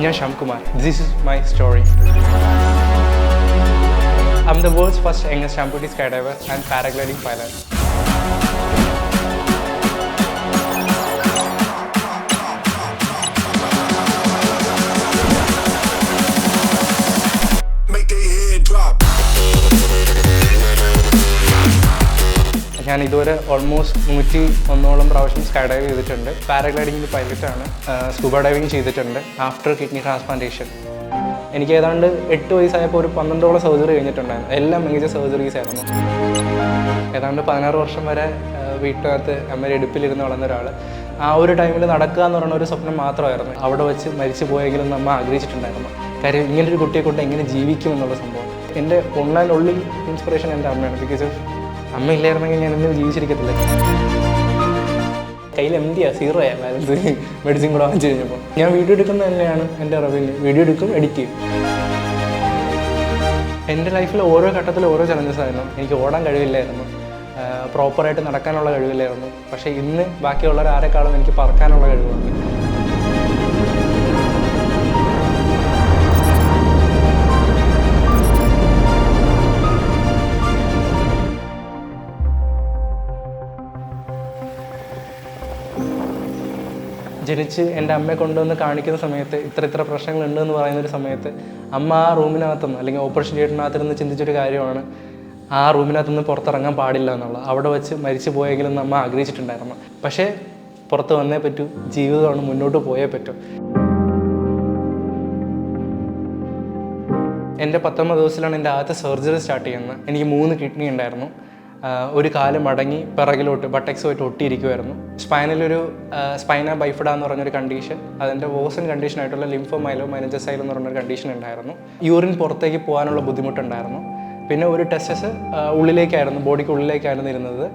ഞാൻ Shamkumar. This is my story. I'm the world's first youngest amputee skydiver and paragliding pilot. ഞാൻ ഇതുവരെ almost 101 പ്രാവശ്യം sky dive ചെയ്തിട്ടുണ്ട്. പാരാഗ്ലൈഡിങ്ങിൽ പൈലറ്റാണ്. Scuba diving ചെയ്തിട്ടുണ്ട് after kidney transplantation. എനിക്ക് ഏതാണ്ട് 8 വയസ്സായപ്പോൾ ഒരു 12ഓളം സർജറി കഴിഞ്ഞിട്ടുണ്ടായിരുന്നു. എല്ലാം മേജർ സർജറീസ് ആയിരുന്നു. ഏതാണ്ട് 16 വർഷം വരെ വീട്ടിനകത്ത് അമ്മയുടെ ഇടുപ്പിലിരുന്ന് വളർന്ന ഒരാൾ. ആ ഒരു ടൈമിൽ നടക്കുക എന്ന് പറയുന്ന ഒരു സ്വപ്നം മാത്രമായിരുന്നു. അവിടെ വെച്ച് മരിച്ചു പോയെങ്കിലും നമ്മൾ ആഗ്രഹിച്ചിട്ടുണ്ടായിരുന്നു. കാര്യം ഇങ്ങനൊരു കുട്ടിയെ കൊണ്ട് എങ്ങനെ ജീവിക്കും എന്നുള്ള സംഭവം. എൻ്റെ ഉള്ളിൽ ഇൻസ്പിറേഷൻ എൻ്റെ അമ്മയാണ്. ബിക്കോസ് അമ്മ ഇല്ലായിരുന്നെങ്കിൽ ഞാൻ ഇന്നും ജീവിച്ചിരിക്കത്തില്ല. കയ്യിൽ സീറോയാ ബാലൻസ് മെഡിസിൻ കൂടെ വാങ്ങിച്ചു കഴിഞ്ഞപ്പോൾ. ഞാൻ വീഡിയോ എടുക്കുന്നത് തന്നെയാണ് എൻ്റെ റവന്യൂ. വീഡിയോ എടുക്കും, എഡിറ്റ് ചെയ്യും. എൻ്റെ ലൈഫിൽ ഓരോ ഘട്ടത്തിലും ഓരോ ചലഞ്ചസ് ആയിരുന്നു. എനിക്ക് ഓടാൻ കഴിവില്ലായിരുന്നു, പ്രോപ്പറായിട്ട് നടക്കാനുള്ള കഴിവില്ലായിരുന്നു. പക്ഷേ ഇന്ന് ബാക്കിയുള്ളവരാരെക്കാളും എനിക്ക് പറക്കാനുള്ള കഴിവുണ്ട്. ജനിച്ച് എൻ്റെ അമ്മയെ കൊണ്ടുവന്ന് കാണിക്കുന്ന സമയത്ത് ഇത്ര പ്രശ്നങ്ങളുണ്ടെന്ന് പറയുന്നൊരു സമയത്ത് അമ്മ ആ റൂമിനകത്തുനിന്ന് അല്ലെങ്കിൽ ഓപ്പറേഷൻ തിയേറ്ററിനകത്തുനിന്ന് ചിന്തിച്ചൊരു കാര്യമാണ്, ആ റൂമിനകത്തുനിന്ന് പുറത്തിറങ്ങാൻ പാടില്ല എന്നുള്ളത്. അവിടെ വെച്ച് മരിച്ചു പോയെങ്കിലും നമ്മൾ ആഗ്രഹിച്ചിട്ടുണ്ടായിരുന്നു. പക്ഷേ പുറത്ത് വന്നേ പറ്റൂ, ജീവിതമാണ്, മുന്നോട്ട് പോയേ പറ്റൂ. എൻ്റെ 19 ദിവസത്തിലാണ് എൻ്റെ ആദ്യത്തെ സർജറി സ്റ്റാർട്ട് ചെയ്യുന്നത്. എനിക്ക് 3 കിഡ്നി ഉണ്ടായിരുന്നു. ഒരു കാല് മടങ്ങി പിറകിലോട്ട് ബട്ടക്സുമായിട്ട് ഒട്ടിയിരിക്കുമായിരുന്നു. സ്പൈനലൊരു സ്പൈന ബൈഫിഡ എന്ന് പറഞ്ഞൊരു കണ്ടീഷൻ, അതിൻ്റെ വോസൻ കണ്ടീഷനായിട്ടുള്ള ലിംഫോമൈലോ മൈനജസൈലോ എന്ന് പറഞ്ഞൊരു കണ്ടീഷൻ ഉണ്ടായിരുന്നു. യൂറിൻ പുറത്തേക്ക് പോകാനുള്ള ബുദ്ധിമുട്ടുണ്ടായിരുന്നു. പിന്നെ ഒരു ടെസ്റ്റസ് ഉള്ളിലേക്കായിരുന്നു, ബോഡിക്ക് ഉള്ളിലേക്കായിരുന്നു ഇരുന്നത്.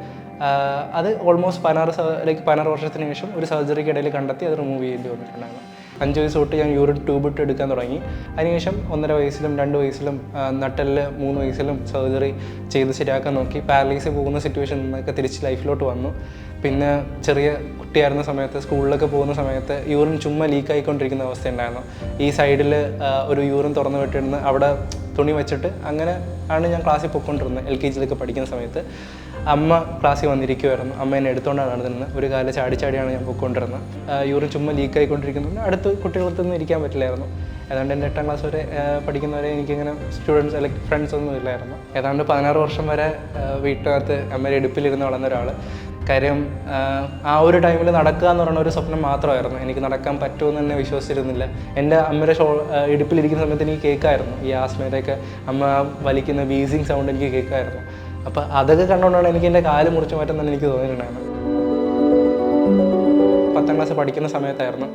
അത് ഓൾമോസ്റ്റ് 16 വർഷത്തിന് ശേഷം ഒരു സർജറിക്ക് ഇടയിൽ കണ്ടെത്തി അത് റിമൂവ് ചെയ്യേണ്ടി വന്നിട്ടുണ്ടായിരുന്നു. 5 വയസ്സ് തൊട്ട് ഞാൻ യൂറിൻ ട്യൂബ് ഇട്ട് എടുക്കാൻ തുടങ്ങി. അതിനുശേഷം 1.5 വയസ്സിലും 2 വയസ്സിലും നട്ടലിൽ 3 വയസ്സിലും സർജറി ചെയ്ത് ശരിയാക്കാൻ നോക്കി. പാരലൈസ് പോകുന്ന സിറ്റുവേഷൻ നിന്നൊക്കെ തിരിച്ച് ലൈഫിലോട്ട് വന്നു. പിന്നെ ചെറിയ കുട്ടിയായിരുന്ന സമയത്ത് സ്കൂളിലൊക്കെ പോകുന്ന സമയത്ത് യൂറിൻ ചുമ്മാ ലീക്കായിക്കൊണ്ടിരിക്കുന്ന അവസ്ഥ ഉണ്ടായിരുന്നു. ഈ സൈഡിൽ ഒരു യൂറിൻ തുറന്നു വിട്ടിരുന്ന് അവിടെ തുണി വെച്ചിട്ട് അങ്ങനെ ആണ് ഞാൻ ക്ലാസ്സിൽ പോയിക്കൊണ്ടിരുന്നത്. LKG പഠിക്കുന്ന സമയത്ത് അമ്മ ക്ലാസ്സിൽ വന്നിരിക്കുമായിരുന്നു. അമ്മ എന്നെ എടുത്തുകൊണ്ടാണ് നടന്നിരുന്നത്. ഒരു കാലം ചാടിയാണ് ഞാൻ പോയിക്കൊണ്ടിരുന്നത്. യൂറിൻ ചുമ്മാ ലീക്കായിക്കൊണ്ടിരിക്കുന്നത് അടുത്ത് കുട്ടികൾക്കൊന്നും ഇരിക്കാൻ പറ്റില്ലായിരുന്നു. ഏതാണ്ട് എൻ്റെ 8ാം ക്ലാസ് വരെ പഠിക്കുന്നവരെ എനിക്കിങ്ങനെ സ്റ്റുഡൻസ് ഫ്രണ്ട്സ് ഒന്നും ഇല്ലായിരുന്നു. ഏതാണ്ട് 16 വർഷം വരെ വീട്ടിനകത്ത് അമ്മയുടെ ഇടുപ്പിലിരുന്ന് വളർന്ന ഒരാൾ. കാര്യം ആ ഒരു ടൈമിൽ നടക്കുക എന്ന് പറയുന്ന ഒരു സ്വപ്നം മാത്രമായിരുന്നു. എനിക്ക് നടക്കാൻ പറ്റുമെന്ന് തന്നെ വിശ്വസിച്ചിരുന്നില്ല. എൻ്റെ അമ്മയുടെ ഇടുപ്പിലിരിക്കുന്ന സമയത്ത് എനിക്ക് കേൾക്കായിരുന്നു ഈ ആസ്മയുടെയൊക്കെ അമ്മ വലിക്കുന്ന വീസിങ് സൗണ്ട് എനിക്ക് കേൾക്കായിരുന്നു. അപ്പോൾ അതൊക്കെ കണ്ടുകൊണ്ടാണ് എനിക്ക് എൻ്റെ കാല് മുറിച്ച് മാറ്റാൻ തന്നെ എനിക്ക് തോന്നിയിട്ടുണ്ടായിരുന്നു. 10ാം ക്ലാസ് പഠിക്കുന്ന സമയത്തായിരുന്നു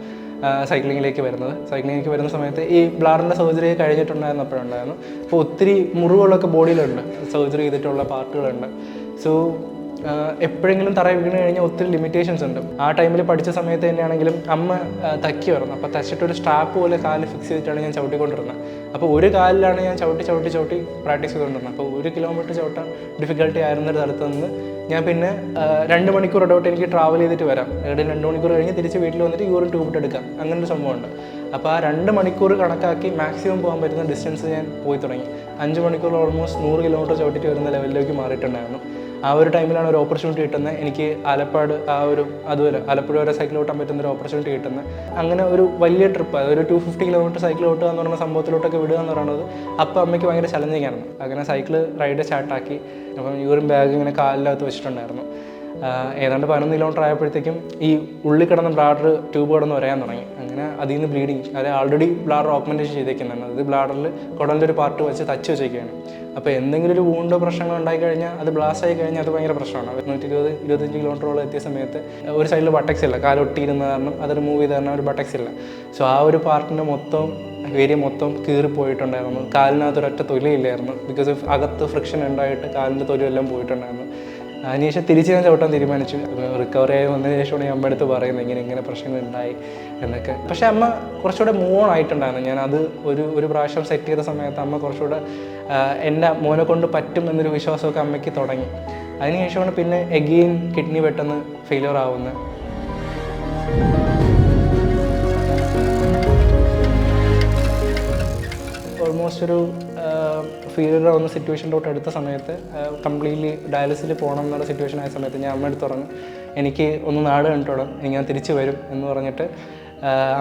സൈക്ലിങ്ങിലേക്ക് വരുന്ന സമയത്ത് ഈ ബ്ലാഡറിൻ്റെ സർജറി കഴിഞ്ഞിട്ടുണ്ടായിരുന്നപ്പോഴുണ്ടായിരുന്നു. അപ്പോൾ ഒത്തിരി മുറിവുകളൊക്കെ ബോഡിയിലുണ്ട്, സർജറി ചെയ്തിട്ടുള്ള പാർട്ടുകളുണ്ട്. സോ എപ്പോഴെങ്കിലും തറയിൽ വീണ് കഴിഞ്ഞാൽ ഒത്തിരി ലിമിറ്റേഷൻസ് ഉണ്ട്. ആ ടൈമിൽ പഠിച്ച സമയത്ത് തന്നെയാണെങ്കിലും അമ്മ തയ്ക്കുമായിരുന്നു. അപ്പോൾ തയ്ച്ചിട്ടൊരു സ്ട്രാപ്പ് പോലെ കാല് ഫിക്സ് ചെയ്തിട്ടാണ് ഞാൻ ചവിട്ടിക്കൊണ്ടിരുന്നത്. അപ്പോൾ ഒരു കാലിലാണ് ഞാൻ ചവിട്ടി പ്രാക്ടീസ് ചെയ്തുകൊണ്ടിരുന്നത്. അപ്പോൾ 1 കിലോമീറ്റർ ചവിട്ടാൻ ഡിഫിക്കൽട്ടി ആയിരുന്നൊരു സ്ഥലത്ത് നിന്ന് ഞാൻ പിന്നെ 2 മണിക്കൂർ ഇടവിട്ട് എനിക്ക് ട്രാവൽ ചെയ്തിട്ട് വരാം. 2 മണിക്കൂർ കഴിഞ്ഞ് തിരിച്ച് വീട്ടിൽ വന്നിട്ട് യൂറിൻ ട്യൂബ് എടുക്കാം, അങ്ങനൊരു സംഭവമുണ്ട്. അപ്പോൾ ആ 2 മണിക്കൂർ കണക്കാക്കി മാക്സിമം പോകാൻ പറ്റുന്ന ഡിസ്റ്റൻസ് ഞാൻ പോയി തുടങ്ങി. 5 മണിക്കൂർ ഓൾമോസ്റ്റ് 100 കിലോമീറ്റർ ചവിട്ടിട്ട് വരുന്ന ലെവലിലേക്ക് മാറിയിട്ടുണ്ടായിരുന്നു. ആ ഒരു ടൈമിലാണ് ഒരു ഓപ്പർച്യൂണിറ്റി കിട്ടുന്നത്. എനിക്ക് ആലപ്പാട് ആലപ്പുഴ വരെ സൈക്കിൾ ഓട്ടാൻ പറ്റുന്നൊരു ഓപ്പർച്യൂണിറ്റി കിട്ടുന്നത്. അങ്ങനെ ഒരു വലിയ ട്രിപ്പ്, അതൊരു 250 കിലോമീറ്റർ സൈക്കിൾ ഓട്ടുക എന്ന് പറയുന്ന സംഭവത്തിലോട്ടൊക്കെ വിടുക എന്ന് പറയുന്നത് അപ്പോൾ അമ്മയ്ക്ക് ഭയങ്കര ചലഞ്ചിങ് ആയിരുന്നു. അങ്ങനെ സൈക്കിൾ റൈഡ് സ്റ്റാർട്ടാക്കി. അപ്പം യൂറിൻ ബാഗ് ഇങ്ങനെ കാലിനകത്ത് വെച്ചിട്ടുണ്ടായിരുന്നു. ഏതാണ്ട് 11 കിലോമീറ്റർ ആയപ്പോഴത്തേക്കും ഈ ഉള്ളിൽ കിടന്ന ബ്ലാഡർ ട്യൂബ് കിടന്ന് വരാൻ തുടങ്ങി. അങ്ങനെ അതിൽ നിന്ന് ബ്ലീഡിങ്, അത് ആൾറെഡി ബ്ലാഡർ ഓഗ്മെൻറ്റേഷൻ ചെയ്തേക്കുന്നതാണ്. അത് ബ്ലാഡറിൽ കുടലിൻ്റെ ഒരു പാർട്ട് വെച്ച് തച്ച് വെച്ചേക്കുകയാണ്. അപ്പോൾ എന്തെങ്കിലും ഒരു വൂണ്ടോ പ്രശ്നങ്ങൾ ഉണ്ടായിക്കഴിഞ്ഞാൽ അത് ബ്ലാസ്റ്റ് ആയി കഴിഞ്ഞാൽ അത് ഭയങ്കര പ്രശ്നമാണ്. 120-125 കിലോമീറ്ററോളം എത്തിയ സമയത്ത് ഒരു സൈഡിൽ ബട്ടക്സ് ഇല്ല, കാലൊട്ടിയിരുന്ന കാരണം അത് റിമൂവ് ചെയ്ത് കാരണം ഒരു ബട്ടക്സ് ഇല്ല. സോ ആ ഒരു പാർട്ടിൻ്റെ ഏരിയ മൊത്തം കീറിപ്പോയിട്ടുണ്ടായിരുന്നു. കാലിനകത്ത് ഒരൊറ്റ തൊലിയില്ലായിരുന്നു. ബിക്കോസ് ഓഫ് അകത്ത് ഫ്രിക്ഷൻ ഉണ്ടായിട്ട് കാലിൻ്റെ തൊലിയെല്ലാം പോയിട്ടുണ്ടായിരുന്നു. അതിനുശേഷം തിരിച്ച് ഞാൻ ചവിട്ടാൻ തീരുമാനിച്ചു. റിക്കവറി ആയി വന്നതിന് ശേഷമാണ് ഞാൻ അമ്മ അടുത്ത് പറയുന്നത് ഇങ്ങനെ പ്രശ്നങ്ങളുണ്ടായി എന്നൊക്കെ. പക്ഷേ അമ്മ കുറച്ചുകൂടെ മൂവ് ഓൺ ആയിട്ടുണ്ടായിരുന്നു. ഞാൻ അത് ഒരു പ്രാവശ്യം സെറ്റ് ചെയ്ത സമയത്ത് അമ്മ കുറച്ചുകൂടെ എൻ്റെ മോനെ കൊണ്ട് പറ്റും എന്നൊരു വിശ്വാസമൊക്കെ അമ്മയ്ക്ക് തുടങ്ങി. അതിനുശേഷമാണ് പിന്നെ എഗെയിൻ കിഡ്നി പെട്ടെന്ന് ഫെയിലിയർ ആവുന്നത്. ഓൾമോസ്റ്റ് ഒരു ഫീലർ വന്ന സിറ്റുവേഷനിലോട്ട് എടുത്ത സമയത്ത് കംപ്ലീറ്റ്ലി ഡയാലിസിൽ പോകണം എന്നുള്ള സിറ്റുവേഷൻ ആയ സമയത്ത് ഞാൻ അമ്മ എടുത്ത് പറഞ്ഞു എനിക്ക് ഒന്ന് നാട് കണ്ടിടണം, ഞാൻ തിരിച്ചു വരും എന്ന് പറഞ്ഞിട്ട്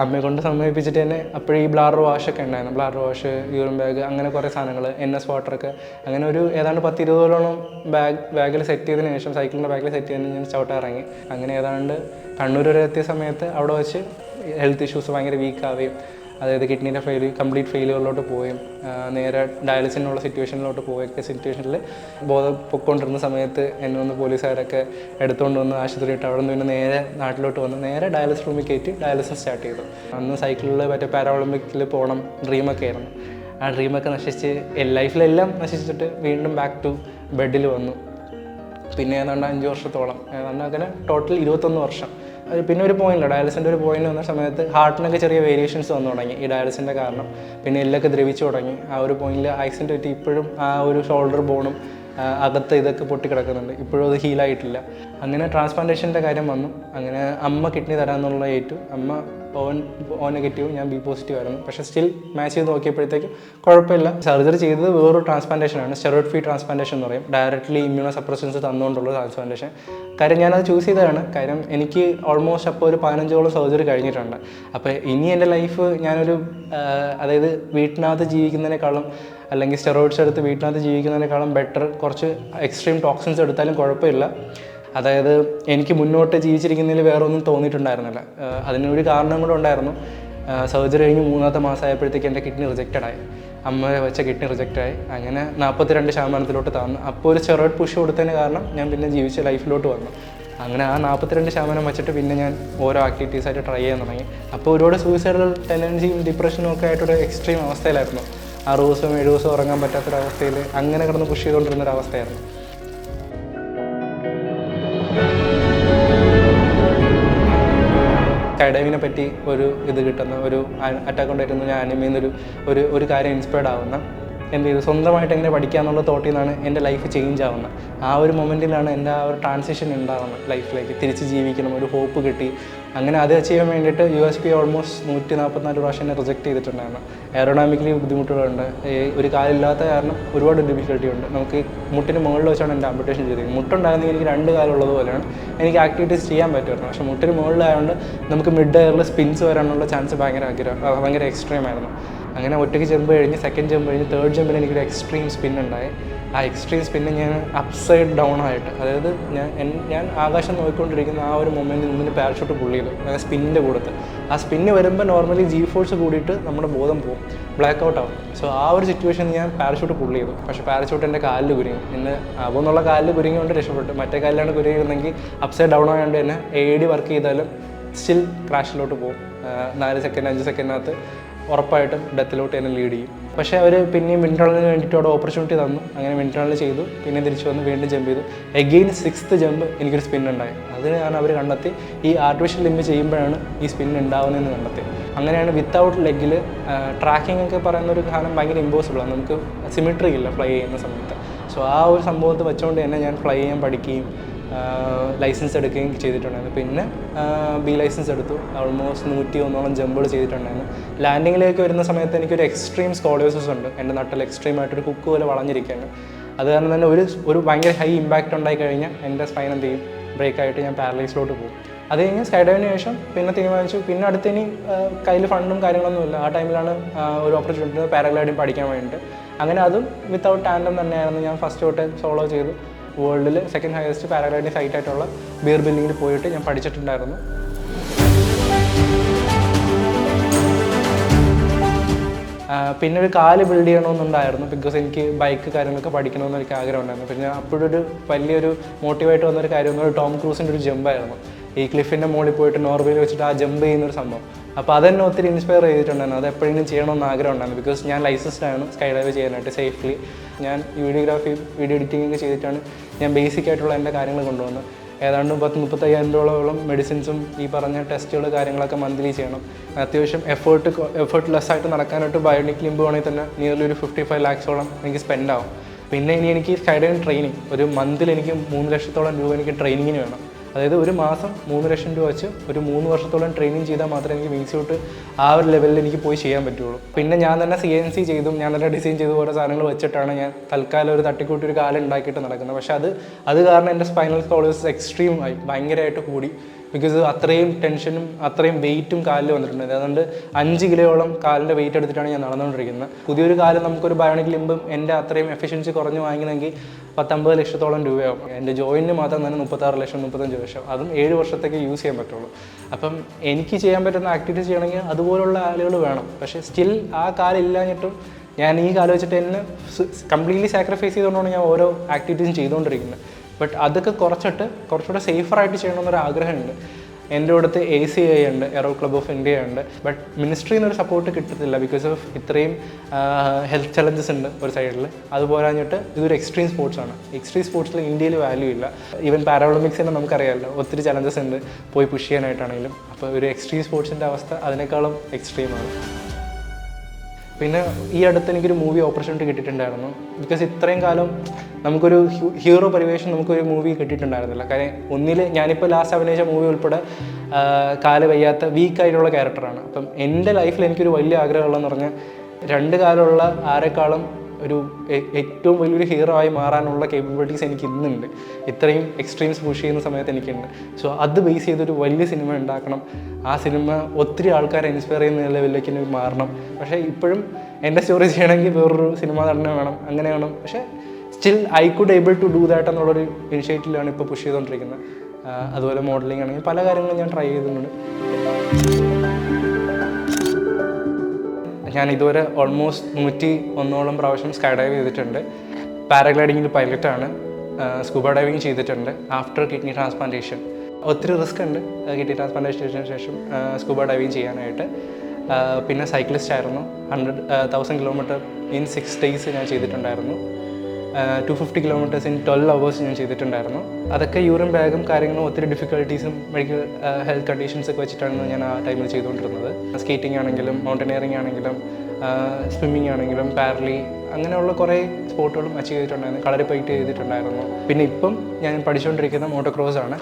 അമ്മയെ കൊണ്ട് സമ്മതിപ്പിച്ചിട്ട് തന്നെ അപ്പോഴേ ഈ ബ്ലാഡർ വാഷൊക്കെ ഉണ്ടായിരുന്നു. ബ്ലാഡർ വാഷ്, യൂറിൻ ബാഗ്, അങ്ങനെ കുറേ സാധനങ്ങൾ, NS വാട്ടറൊക്കെ, അങ്ങനെ ഒരു ഏതാണ്ട് 10-20ഓളം ബാഗിൽ സെറ്റ് ചെയ്തതിന് ശേഷം, സൈക്കിളിൻ്റെ ബാഗിൽ സെറ്റ് ചെയ്തതിന് ഞാൻ ചവിട്ടിറങ്ങി. അങ്ങനെ ഏതാണ്ട് കണ്ണൂർ വരെ എത്തിയ സമയത്ത് അവിടെ വെച്ച് ഹെൽത്ത് ഇഷ്യൂസ് ഭയങ്കര വീക്കാവുകയും, അതായത് കിഡ്നീൻ്റെ കംപ്ലീറ്റ് ഫെയിലുകളിലോട്ട് പോവുകയും നേരെ ഡയാലിസിനുള്ള സിറ്റുവേഷനിലോട്ട് പോയൊക്കെ സിറ്റുവേഷനിൽ ബോധം പൊയ്ക്കൊണ്ടിരുന്ന സമയത്ത് എന്നെ ഒന്ന് പോലീസുകാരൊക്കെ എടുത്തുകൊണ്ട് വന്ന് ആശുപത്രിയിട്ട് അവിടെ നിന്ന് പിന്നെ നേരെ നാട്ടിലോട്ട് വന്ന് നേരെ ഡയാലിസിസ് റൂമിൽ കയറ്റി ഡയാലിസിസ് സ്റ്റാർട്ട് ചെയ്തു. അന്ന് സൈക്കിളിൽ മറ്റേ പാരാഒളിമ്പിക്കിൽ പോകണം ഡ്രീമൊക്കെ ആയിരുന്നു. ആ ഡ്രീമൊക്കെ നശിച്ച് ലൈഫിലെല്ലാം നശിച്ചിട്ട് വീണ്ടും ബാക്ക് ടു ബെഡിൽ വന്നു. പിന്നെ ഏതാണ്ട് 5 വർഷത്തോളം, ഏതാണ്ട് അങ്ങനെ ടോട്ടൽ 21 വർഷം. പിന്നെ ഒരു പോയിന്റ്, ഡയാലിസിൻ്റെ ഒരു പോയിന്റ് വന്ന സമയത്ത് ഹാർട്ടിനൊക്കെ ചെറിയ വേരിയേഷൻസ് വന്നു തുടങ്ങി ഈ ഡയാലിസിൻ്റെ കാരണം. പിന്നെ എല്ലൊക്കെ ദ്രവിച്ചു തുടങ്ങി. ആ ഒരു പോയിന്റിൽ ആക്സിഡൻറ്റ് പറ്റി ഇപ്പോഴും ആ ഒരു ഷോൾഡർ ബോണും അകത്ത് ഇതൊക്കെ പൊട്ടിക്കിടക്കുന്നുണ്ട്. ഇപ്പോഴും അത് ഹീലായിട്ടില്ല. അങ്ങനെ ട്രാൻസ്പ്ലാന്റേഷൻ്റെ കാര്യം വന്നു. അങ്ങനെ അമ്മ കിഡ്നി തരാമെന്നുള്ള ഏറ്റു. അമ്മ O നെഗറ്റീവ്, ഞാൻ B പോസിറ്റീവ് ആയിരുന്നു. പക്ഷേ സ്റ്റിൽ മാച്ച് ചെയ്ത് നോക്കിയപ്പോഴത്തേക്കും കുഴപ്പമില്ല. സർജറി ചെയ്തത് വേറൊരു ട്രാൻസ്പ്ലാന്റേഷനാണ്, സ്റ്റെറോയിഡ് ഫ്രീ ട്രാൻസ്പ്ലാന്റേഷൻ എന്ന് പറയും. ഡയറക്റ്റ്ലി ഇമ്മ്യൂണോ സപ്രസൻസ് തന്നുകൊണ്ടുള്ള ട്രാൻസ്പ്ലാന്റേഷൻ. കാര്യം ഞാനത് ചൂസ് ചെയ്തതാണ്. കാര്യം എനിക്ക് ഓൾമോസ്റ്റ് അപ്പോൾ ഒരു 15ഓളം സർജറി കഴിഞ്ഞിട്ടുണ്ട്. അപ്പോൾ ഇനി എൻ്റെ ലൈഫ് ഞാനൊരു അതായത് വീട്ടിനകത്ത് ജീവിക്കുന്നതിനേക്കാളും അല്ലെങ്കിൽ സ്റ്റെറോയിഡ്സ് എടുത്ത് വീട്ടിനകത്ത് ജീവിക്കുന്നതിനേക്കാളും ബെറ്റർ കുറച്ച് എക്സ്ട്രീം ടോക്സിൻസ് എടുത്താലും കുഴപ്പമില്ല. അതായത് എനിക്ക് മുന്നോട്ട് ജീവിച്ചിരിക്കുന്നതിൽ വേറെ ഒന്നും തോന്നിയിട്ടുണ്ടായിരുന്നില്ല. അതിനൊരു കാരണം കൂടെ ഉണ്ടായിരുന്നു. സർജറി കഴിഞ്ഞ് 3ാമത്തെ മാസമായപ്പോഴത്തേക്ക് എൻ്റെ കിഡ്നി റിജക്റ്റഡായി. അമ്മ വെച്ച കിഡ്നി റിജക്റ്റായി. അങ്ങനെ 42% താന്നു. അപ്പോൾ ഒരു സ്റ്റെറോയിഡ് പുഷ് കൊടുത്തതിന് കാരണം ഞാൻ പിന്നെ ജീവിച്ച ലൈഫിലോട്ട് വന്നു. അങ്ങനെ ആ 42% വെച്ചിട്ട് പിന്നെ ഞാൻ ഓരോ ആക്ടിവിറ്റീസായിട്ട് ട്രൈ ചെയ്യാൻ തുടങ്ങി. അപ്പോൾ ഒരുപാട് സൂയിസൈഡൽ ടെൻഡൻസിയും ഡിപ്രഷനും ഒക്കെ ആയിട്ടൊരു എക്സ്ട്രീം അവസ്ഥയിലായിരുന്നു. 6 ദിവസവും 7 ദിവസവും ഉറങ്ങാൻ പറ്റാത്തൊരവസ്ഥയിൽ അങ്ങനെ കിടന്ന് പുഷ് ചെയ്തുകൊണ്ടിരുന്നൊരവസ്ഥയായിരുന്നു. സ്കൈഡൈവിനെ പറ്റി ഒരു ഇത് കിട്ടുന്ന ഒരു അറ്റാക്ക് കൊണ്ടായിരുന്നു ഞാൻ അനിമയിൽ നിന്നൊരു ഒരു കാര്യം ഇൻസ്പയർഡ് ആവുന്ന. എന്ത് ചെയ്തു, സ്വന്തമായിട്ട് എങ്ങനെ പഠിക്കാമെന്നുള്ള തോട്ടിൽ നിന്നാണ് എൻ്റെ ലൈഫ് ചേഞ്ച് ആവുന്നത്. ആ ഒരു മൊമെൻറ്റിലാണ് എൻ്റെ ആ ഒരു ട്രാൻസിഷൻ ഉണ്ടാകുന്നത്. ലൈഫിലേക്ക് തിരിച്ച് ജീവിക്കണം, ഒരു ഹോപ്പ് കിട്ടി. അങ്ങനെ അത് ചെയ്യാൻ വേണ്ടിയിട്ട് USP ഓൾമോസ്റ്റ് 144 പ്രാവശ്യം എന്നെ റിജക്റ്റ് ചെയ്തിട്ടുണ്ടായിരുന്നു. എയറോഡൈനാമിക്കലി ബുദ്ധിമുട്ടുകളുണ്ട്. ഒരു കാലില്ലാത്ത കാരണം ഒരുപാട് ഡിഫിക്കൽട്ടി ഉണ്ട്. നമുക്ക് മുട്ടിന് മുകളിൽ വെച്ചാണ് എൻ്റെ ആംപുട്ടേഷൻ ചെയ്തത്. മുട്ടുണ്ടായിരുന്നെങ്കിൽ എനിക്ക് 2 കാലുള്ളതുപോലെയാണ് എനിക്ക് ആക്ടിവിറ്റീസ് ചെയ്യാൻ പറ്റുമായിരുന്നു. പക്ഷേ മുട്ടിന് മുകളിലായതുകൊണ്ട് നമുക്ക് മിഡ് എയറിൽ സ്പിൻസ് വരാനുള്ള ചാൻസ് ഭയങ്കര എക്സ്ട്രീം ആയിരുന്നു. അങ്ങനെ ഒറ്റയ്ക്ക് ജമ്പ് കഴിഞ്ഞ്, സെക്കൻഡ് ജമ്പ് കഴിഞ്ഞ്, തേർഡ് ജമ്പിൽ എനിക്കൊരു എക്സ്ട്രീം സ്പിൻ ഉണ്ടായി. ആ എക്സ്ട്രീം സ്പിന്ന് ഞാൻ അപ്സൈഡ് ഡൗൺ ആയിട്ട്, അതായത് ഞാൻ ആകാശം നോക്കിക്കൊണ്ടിരിക്കുന്ന ആ ഒരു മൊമെൻറ്റിൽ നിന്ന് പാരഷൂട്ട് പുള്ളി ചെയ്തു. അങ്ങനെ സ്പിന്നിൻ്റെ കൂടത്ത് ആ സ്പിന്ന് വരുമ്പോൾ നോർമലി G ഫോഴ്സ് കൂടിയിട്ട് നമ്മുടെ ബോധം പോകും, ബ്ലാക്ക് ഔട്ട് ആവും. സോ ആ ഒരു സിറ്റുവേഷനിൽ ഞാൻ പാരഷൂട്ട് പുള്ളി ചെയ്തു. പക്ഷേ പാരഷൂട്ട് എൻ്റെ കാലിൽ കുരുങ്ങി. എന്നെ അതെന്നുള്ള കാലിൽ കുരുങ്ങിക്കൊണ്ട് രക്ഷപ്പെട്ടു. മറ്റേ കാലിലാണ് കുരുങ്ങിയിരുന്നെങ്കിൽ അപ്സൈഡ് ഡൗൺ ആയതുകൊണ്ട് തന്നെ AED വർക്ക് ചെയ്താലും സ്റ്റിൽ ക്രാഷിലോട്ട് പോകും. 4 സെക്കൻഡ് 5 സെക്കൻഡിനകത്ത് ഉറപ്പായിട്ടും ഡെത്തിലോട്ട് തന്നെ ലീഡ് ചെയ്യും. പക്ഷേ അവർ പിന്നെയും വിൻട്രളിന് വേണ്ടിയിട്ട് അവിടെ ഓപ്പർച്യൂണിറ്റി തന്നു. അങ്ങനെ വിൻട്രളിൽ ചെയ്തു. പിന്നെ തിരിച്ചു വന്ന് വീണ്ടും ജമ്പ് ചെയ്തു. എഗെയിൻ 6th ജമ്പ് എനിക്കൊരു സ്പിൻ ഉണ്ടായി. അതിനാണ് അവർ കണ്ടെത്തി ഈ ആർട്ടിഫിഷ്യൽ ലിംബ് ചെയ്യുമ്പോഴാണ് ഈ സ്പിൻ ഉണ്ടാവുന്നതെന്ന് കണ്ടെത്തി. അങ്ങനെയാണ് വിത്തൗട്ട് ലെഗിൽ ട്രാക്കിംഗ് ഒക്കെ പറയുന്ന ഒരു സാധനം ഭയങ്കര ഇമ്പോസിബിളാണ്. നമുക്ക് സിമിട്രി ഇല്ല ഫ്ലൈ ചെയ്യുന്ന സമയത്ത്. സോ ആ ഒരു സംഭവത്തെ വെച്ചുകൊണ്ട് തന്നെ ഞാൻ ഫ്ലൈ ചെയ്യാൻ പഠിക്കുകയും ലൈസൻസ് എടുക്കുകയും ചെയ്തിട്ടുണ്ടായിരുന്നു. പിന്നെ B ലൈസൻസ് എടുത്തു. ഓൾമോസ്റ്റ് 101ഓളം ജമ്പുകൾ ചെയ്തിട്ടുണ്ടായിരുന്നു. ലാൻഡിങ്ങിലേക്ക് വരുന്ന സമയത്ത് എനിക്കൊരു എക്സ്ട്രീം സ്കോളിയോസിസ് ഉണ്ട്. എൻ്റെ നട്ടിൽ എക്സ്ട്രീമായിട്ടൊരു കുക്ക് പോലെ വളഞ്ഞിരിക്കുകയാണ്. അത് കാരണം തന്നെ ഒരു ഭയങ്കര ഹൈ ഇമ്പാക്റ്റ് ഉണ്ടായി കഴിഞ്ഞാൽ എൻ്റെ സ്പൈൻ എന്ത് ചെയ്യും, ബ്രേക്കായിട്ട് ഞാൻ പാരലൈസിലോട്ട് പോകും. അത് കഴിഞ്ഞ് സ്കൈഡൈവിന് ശേഷം പിന്നെ തീരുമാനിച്ചു, പിന്നെ അടുത്തിനി കയ്യിൽ ഫണ്ടും കാര്യങ്ങളൊന്നുമില്ല. ആ ടൈമിലാണ് ഒരു ഓപ്പർച്യൂണിറ്റി പാരാഗ്ലൈഡിങ് പഠിക്കാൻ വേണ്ടിയിട്ട്. അങ്ങനെ അതും വിത്തൗട്ട് ടാൻഡം തന്നെയായിരുന്നു. ഞാൻ ഫസ്റ്റ് തൊട്ട് സോളോ ചെയ്തു. വേൾഡിൽ സെക്കൻഡ് ഹയസ്റ്റ് പാരാഗ്ലൈഡിങ് സൈറ്റായിട്ടുള്ള ബിയർ ബില്ലിങ്ങിൽ പോയിട്ട് ഞാൻ പഠിച്ചിട്ടുണ്ടായിരുന്നു. പിന്നെ ഒരു കാല് ബിൽഡ് ചെയ്യണമെന്നുണ്ടായിരുന്നു. ബിക്കോസ് എനിക്ക് ബൈക്ക് കാര്യങ്ങളൊക്കെ പഠിക്കണമെന്ന് എനിക്ക് ആഗ്രഹം ഉണ്ടായിരുന്നു. പിന്നെ അപ്പോഴൊരു വലിയൊരു മോട്ടീവായിട്ട് വന്നൊരു കാര്യം ഒരു ടോം ക്രൂസിൻ്റെ ഒരു ജമ്പായിരുന്നു. ഈ ക്ലിഫിൻ്റെ മുകളിൽ പോയിട്ട് നോർവേയിൽ വെച്ചിട്ട് ആ ജമ്പ് ചെയ്യുന്നൊരു സംഭവം. അപ്പോൾ അതെന്നെ ഒത്തിരി ഇൻസ്പയർ ചെയ്തിട്ടുണ്ടായിരുന്നു. അത് എപ്പോഴെങ്കിലും ചെയ്യണമെന്ന് ആഗ്രഹം ഉണ്ടായിരുന്നു. ബിക്കോസ് ഞാൻ ലൈസൻസ്ഡ് ആണ് സ്കൈ ഡൈവ് ചെയ്യാനായിട്ട് സേഫ്ലി. ഞാൻ വീഡിയോഗ്രാഫി, വീഡിയോ എഡിറ്റിംഗ് ഒക്കെ ചെയ്തിട്ടാണ് ഞാൻ ബേസിക് ആയിട്ടുള്ള എൻ്റെ കാര്യങ്ങൾ കൊണ്ടുവന്നത്. ഏതാണ്ട് 35,000 രൂപയോളം മെഡിസിൻസും ഈ പറഞ്ഞ ടെസ്റ്റുകൾ കാര്യങ്ങളൊക്കെ മന്ത്ലി ചെയ്യണം. അത്യാവശ്യം എഫേർട്ട്ലെസ് ആയിട്ട് നടക്കാനായിട്ട് ബയോണിക് ലിംബ് വേണമെങ്കിൽ തന്നെ നിയർലി ഒരു 55 lakhs എനിക്ക് സ്പെൻഡ് ആവും. പിന്നെ ഇനി എനിക്ക് സ്കൈ ഡൈവിംഗ് ട്രെയിനിങ് ഒരു മന്തിൽ എനിക്ക് 3 ലക്ഷത്തോളം രൂപ എനിക്ക് ട്രെയിനിങ്ങിന് വേണം. അതായത് ഒരു മാസം 3 ലക്ഷം രൂപ വെച്ച് ഒരു 3 വർഷത്തോളം ട്രെയിനിങ് ചെയ്താൽ മാത്രമേ എനിക്ക് വിങ് സ്യൂട്ട് ആ ഒരു ലെവലിൽ എനിക്ക് പോയി ചെയ്യാൻ പറ്റുള്ളൂ. പിന്നെ ഞാൻ തന്നെ CNC ചെയ്തും ഞാൻ തന്നെ ഡിസൈൻ ചെയ്ത് ഓരോ സാധനങ്ങൾ വെച്ചിട്ടാണ് ഞാൻ തൽക്കാലം ഒരു തട്ടിക്കൂട്ടി ഒരു കാലം ഉണ്ടാക്കിയിട്ട് നടക്കുന്നത്. പക്ഷേ അത് കാരണം എൻ്റെ സ്പൈനൽ കോളേഴ്സ് എക്സ്ട്രീം ആയി ഭയങ്കരമായിട്ട് കൂടി. ബിക്കോസ് അത്രയും ടെൻഷനും അത്രയും വെയിറ്റും കാലിൽ വന്നിട്ടുണ്ട്. അതുകൊണ്ട് 5 കിലോയോളം കാലിൻ്റെ വെയിറ്റ് എടുത്തിട്ടാണ് ഞാൻ നടന്നുകൊണ്ടിരിക്കുന്നത്. പുതിയൊരു കാലം നമുക്കൊരു ബയോണിക് ലിംബും എൻ്റെ അത്രയും എഫിഷ്യൻസി കുറഞ്ഞ് വാങ്ങിക്കണമെങ്കിൽ 10-50 ലക്ഷത്തോളം രൂപയാവും. എൻ്റെ ജോയിൻറ്റിന് മാത്രം തന്നെ 36 ലക്ഷം 35 ലക്ഷം, അതും 7 വർഷത്തേക്ക് യൂസ് ചെയ്യാൻ പറ്റുള്ളൂ. അപ്പം എനിക്ക് ചെയ്യാൻ പറ്റുന്ന ആക്ടിവിറ്റീസ് ചെയ്യണമെങ്കിൽ അതുപോലുള്ള ആളുകൾ വേണം. പക്ഷേ സ്റ്റിൽ ആ കാലം ഇല്ലാഞ്ഞിട്ടും ഞാൻ ഈ കാലം വെച്ചിട്ട് എന്നെ കംപ്ലീറ്റ്ലി സാക്രിഫൈസ് ചെയ്തുകൊണ്ടാണ് ഞാൻ ഓരോ ആക്ടിവിറ്റീസും ചെയ്തുകൊണ്ടിരിക്കുന്നത്. ബട്ട് അതൊക്കെ കുറച്ചുകൂടെ സേഫറായിട്ട് ചെയ്യണമെന്നൊരു ആഗ്രഹമുണ്ട്. എൻ്റെ അടുത്ത് ACI ഉണ്ട്, എറോ ക്ലബ് ഓഫ് ഇന്ത്യ ഉണ്ട്. ബട്ട് മിനിസ്ട്രിയിൽ നിന്നൊരു സപ്പോർട്ട് കിട്ടത്തില്ല ബിക്കോസ് ഓഫ് ഇത്രയും ഹെൽത്ത് ചലഞ്ചസ് ഉണ്ട് ഒരു സൈഡിൽ. അതുപോരാഞ്ഞിട്ട് ഇതൊരു എക്സ്ട്രീം സ്പോർട്സാണ്. എക്സ്ട്രീം സ്പോർട്സിൽ ഇന്ത്യയിൽ വാല്യൂ ഇല്ല. ഈവൻ പാരാഒളിമ്പിക്സിന് നമുക്കറിയാമല്ലോ, ഒത്തിരി ചലഞ്ചസ് ഉണ്ട് പോയി പുഷ് ചെയ്യാനായിട്ടാണെങ്കിലും. അപ്പോൾ ഒരു എക്സ്ട്രീം സ്പോർട്സിൻ്റെ അവസ്ഥ അതിനേക്കാളും എക്സ്ട്രീമാണ്. പിന്നെ ഈ അടുത്ത് എനിക്കൊരു മൂവി ഓപ്പർച്യൂണിറ്റി കിട്ടിയിട്ടുണ്ടായിരുന്നു. ബിക്കോസ് ഇത്രയും കാലം നമുക്കൊരു ഹീറോ പരിവേഷം നമുക്കൊരു മൂവി കിട്ടിയിട്ടുണ്ടായിരുന്നില്ല. കാര്യം ഒന്നിൽ ഞാനിപ്പോൾ ലാസ്റ്റ് അഭിനയിച്ച മൂവി ഉൾപ്പെടെ കാല് വയ്യാത്ത വീക്കായിട്ടുള്ള ക്യാരക്ടറാണ്. അപ്പം എൻ്റെ ലൈഫിൽ എനിക്കൊരു വലിയ ആഗ്രഹമുള്ളതെന്ന് പറഞ്ഞാൽ 2 കാലമുള്ള ആരെക്കാളും ഒരു ഏറ്റവും വലിയൊരു ഹീറോ ആയി മാറാനുള്ള കേപ്പബിലിറ്റീസ് എനിക്ക് ഇന്നുണ്ട്. ഇത്രയും എക്സ്ട്രീംസ് പുഷ് ചെയ്യുന്ന സമയത്ത് എനിക്കുണ്ട്. സോ അത് ബേസ് ചെയ്തൊരു വലിയ സിനിമ ഉണ്ടാക്കണം. ആ സിനിമ ഒത്തിരി ആൾക്കാരെ ഇൻസ്പയർ ചെയ്യുന്ന ലെവലിലേക്ക് എനിക്ക് മാറണം. പക്ഷേ ഇപ്പോഴും എൻ്റെ സ്റ്റോറി ചെയ്യണമെങ്കിൽ വേറൊരു സിനിമ തന്നെ വേണം, അങ്ങനെ വേണം. പക്ഷേ still I could able to do that എന്നുള്ളൊരു ഇനിഷ്യേറ്റീവിലാണ് ഇപ്പോൾ പുഷ് ചെയ്തുകൊണ്ടിരിക്കുന്നത്. അതുപോലെ മോഡലിംഗ് ആണെങ്കിൽ പല കാര്യങ്ങളും ഞാൻ ട്രൈ ചെയ്തിട്ടുണ്ട്. ഞാൻ ഇതുവരെ ഓൾമോസ്റ്റ് 101 പ്രാവശ്യം സ്കൈ ഡൈവ് ചെയ്തിട്ടുണ്ട്. പാരാഗ്ലൈഡിങ്ങിൽ പൈലറ്റാണ്. സ്കൂബ ഡൈവിങ് ചെയ്തിട്ടുണ്ട് ആഫ്റ്റർ കിഡ്നി ട്രാൻസ്പ്ലാന്റേഷൻ. ഒത്തിരി റിസ്ക് ഉണ്ട് കിഡ്നി ട്രാൻസ്പ്ലാന്റേഷന് ശേഷം സ്കൂബ ഡൈവിങ് ചെയ്യാനായിട്ട്. പിന്നെ സൈക്ലിസ്റ്റ് ആയിരുന്നു. 100,000 കിലോമീറ്റർ ഇൻ 6 days ഞാൻ ചെയ്തിട്ടുണ്ടായിരുന്നു. 250 കിലോമീറ്റേഴ്സ് ഇൻ 12 hours ഞാൻ ചെയ്തിട്ടുണ്ടായിരുന്നു. അതൊക്കെ യൂറിൻ ബാഗും കാര്യങ്ങളും ഒത്തിരി ഡിഫിക്കൽട്ടീസും മെഡിക്കൽ ഹെൽത്ത് കണ്ടീഷൻസ് ഒക്കെ വെച്ചിട്ടാണ് ഞാൻ ആ ടൈമിൽ ചെയ്തുകൊണ്ടിരുന്നത്. സ്കേറ്റിംഗ് ആണെങ്കിലും മൗണ്ടനിയറിംഗ് ആണെങ്കിലും സ്വിമ്മിങ് ആണെങ്കിലും പാരലി അങ്ങനെയുള്ള കുറേ സ്പോർട്ടുകളും അച്ചീവ് ചെയ്തിട്ടുണ്ടായിരുന്നു. കളരിപ്പയറ്റ് ചെയ്തിട്ടുണ്ടായിരുന്നു. പിന്നെ ഇപ്പം ഞാൻ പഠിച്ചുകൊണ്ടിരിക്കുന്ന മോട്ടോക്രോസ് ആണ്.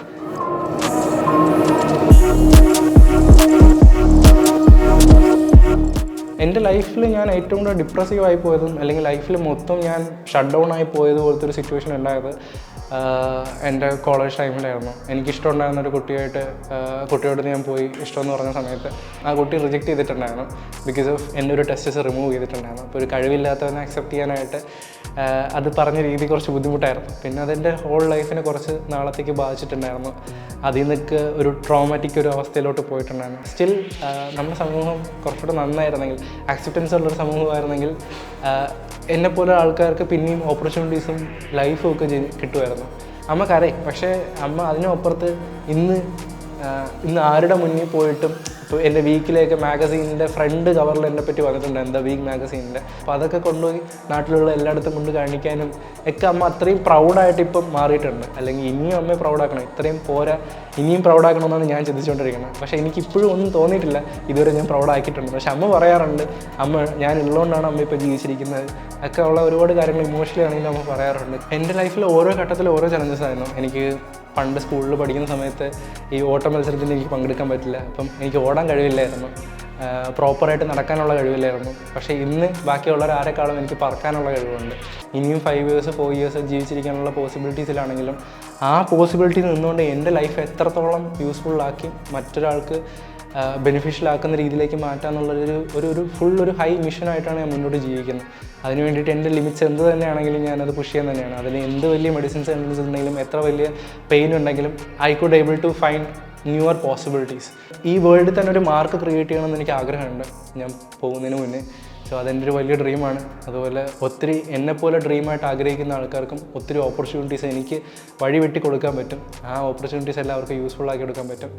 എൻ്റെ ലൈഫിൽ ഞാൻ ഏറ്റവും കൂടുതൽ ഡിപ്രസീവ് ആയി പോയതും അല്ലെങ്കിൽ ലൈഫിൽ മൊത്തം ഞാൻ ഷട്ട് ഡൗൺ ആയി പോയത് പോലത്തെ ഒരു സിറ്റുവേഷൻ ഉണ്ടായത് എൻ്റെ കോളേജ് ടൈമിലായിരുന്നു. എനിക്കിഷ്ടമുണ്ടായിരുന്ന ഒരു കുട്ടിയോട് ഞാൻ പോയി ഇഷ്ടമെന്ന് പറഞ്ഞ സമയത്ത് ആ കുട്ടി റിജക്റ്റ് ചെയ്തിട്ടുണ്ടായിരുന്നു. ബിക്കോസ് ഓഫ് എൻ്റെ ഒരു ടെസ്റ്റസ് റിമൂവ് ചെയ്തിട്ടുണ്ടായിരുന്നു. അപ്പോൾ ഒരു കഴിവില്ലാത്തവനെ അക്സെപ്റ്റ് ചെയ്യാനായിട്ട് അത് പറഞ്ഞ രീതി കുറച്ച് ബുദ്ധിമുട്ടായിരുന്നു. പിന്നെ അതെൻ്റെ ഹോൾ ലൈഫിനെ കുറച്ച് നാളത്തേക്ക് ബാധിച്ചിട്ടുണ്ടായിരുന്നു. അതിൽ നിന്നൊക്കെ ഒരു ട്രോമാറ്റിക് ഒരു അവസ്ഥയിലോട്ട് പോയിട്ടുണ്ടായിരുന്നു. സ്റ്റിൽ നമ്മുടെ സമൂഹം കുറച്ചുകൂടെ നന്നായിരുന്നെങ്കിൽ, ആക്സെപ്റ്റൻസ് ഉള്ളൊരു സമൂഹമായിരുന്നെങ്കിൽ എന്നെപ്പോലെ ആൾക്കാർക്ക് പിന്നെയും ഓപ്പർച്യൂണിറ്റീസും ലൈഫും ഒക്കെ കിട്ടുമായിരുന്നു. അമ്മ കരയും, പക്ഷേ അമ്മ അതിനപ്പുറത്ത് ഇന്ന് ആരുടെ മുന്നിൽ പോയിട്ടും ഇപ്പോൾ എൻ്റെ വീക്കിലേക്ക് മാഗസീനിൻ്റെ ഫ്രണ്ട് കവറിൽ എന്നെ പറ്റി വന്നിട്ടുണ്ട്, എന്താ വീക്ക് മാഗസീനിൻ്റെ. അപ്പോൾ അതൊക്കെ കൊണ്ടുപോയി നാട്ടിലുള്ള എല്ലായിടത്തും കൊണ്ട് കാണിക്കാനും ഒക്കെ അമ്മ അത്രയും പ്രൗഡായിട്ട് ഇപ്പം മാറിയിട്ടുണ്ട്. അല്ലെങ്കിൽ ഇനിയും അമ്മയെ പ്രൗഡാക്കണം, ഇത്രയും പോരാ, ഇനിയും പ്രൗഡാക്കണമെന്നാണ് ഞാൻ ചിന്തിച്ചുകൊണ്ടിരിക്കുന്നത്. പക്ഷേ എനിക്കിപ്പോഴും ഒന്നും തോന്നിയിട്ടില്ല ഇതുവരെ ഞാൻ പ്രൗഡാക്കിയിട്ടുണ്ട്. പക്ഷെ അമ്മ പറയാറുണ്ട്, ഞാൻ ഉള്ളതുകൊണ്ടാണ് അമ്മ ഇപ്പോൾ ജീവിച്ചിരിക്കുന്നത് ഒക്കെ ഉള്ള ഒരുപാട് കാര്യങ്ങൾ ഇമോഷണലി ആണെങ്കിലും അമ്മ പറയാറുണ്ട്. എൻ്റെ ലൈഫിൽ ഓരോ ഘട്ടത്തിലും ഓരോ ചലഞ്ചസ് ആയിരുന്നു. എനിക്ക് പണ്ട് സ്കൂളിൽ പഠിക്കുന്ന സമയത്ത് ഈ ഓട്ട മത്സരത്തിന് എനിക്ക് പങ്കെടുക്കാൻ പറ്റില്ല. അപ്പം എനിക്ക് ഓടാൻ കഴിവില്ലായിരുന്നു, പ്രോപ്പറായിട്ട് നടക്കാനുള്ള കഴിവില്ലായിരുന്നു. പക്ഷേ ഇന്ന് ബാക്കിയുള്ളവർ ആരെക്കാളും എനിക്ക് പറക്കാനുള്ള കഴിവുണ്ട്. ഇനിയും 5 years 4 years ജീവിച്ചിരിക്കാനുള്ള പോസിബിലിറ്റീസിലാണെങ്കിലും ആ പോസിബിലിറ്റി നിന്നുകൊണ്ട് എൻ്റെ ലൈഫ് എത്രത്തോളം യൂസ്ഫുള്ളാക്കി മറ്റൊരാൾക്ക് ബെനിഫിഷ്യലാക്കുന്ന രീതിയിലേക്ക് മാറ്റാമെന്നുള്ളൊരു ഒരു ഹൈ മിഷനായിട്ടാണ് ഞാൻ മുന്നോട്ട് ജീവിക്കുന്നത്. അതിന് വേണ്ടിയിട്ട് എൻ്റെ ലിമിറ്റ്സ് എന്ത് തന്നെയാണെങ്കിലും ഞാനത് പുഷ് ചെയ്യാൻ തന്നെയാണ്. അതിന് എന്ത് വലിയ മെഡിസിൻസ് ഉണ്ടെങ്കിലും എത്ര വലിയ പെയിൻ ഉണ്ടെങ്കിലും I could able to find newer possibilities. ഈ വേൾഡിൽ തന്നെ ഒരു മാർക്ക് ക്രിയേറ്റ് ചെയ്യണമെന്ന് എനിക്ക് ആഗ്രഹമുണ്ട് ഞാൻ പോകുന്നതിന് മുന്നേ. സോ അതെൻ്റെ ഒരു വലിയ ഡ്രീമാണ്. അതുപോലെ ഒത്തിരി എന്നെപ്പോലെ ഡ്രീമായിട്ട് ആഗ്രഹിക്കുന്ന ആൾക്കാർക്കും ഒത്തിരി ഓപ്പർച്യൂണിറ്റീസ് എനിക്ക് വഴി വെട്ടി കൊടുക്കാൻ പറ്റും. ആ ഓപ്പർച്യൂണിറ്റീസ് എല്ലാവർക്കും യൂസ്ഫുൾ ആക്കി എടുക്കാൻ പറ്റും.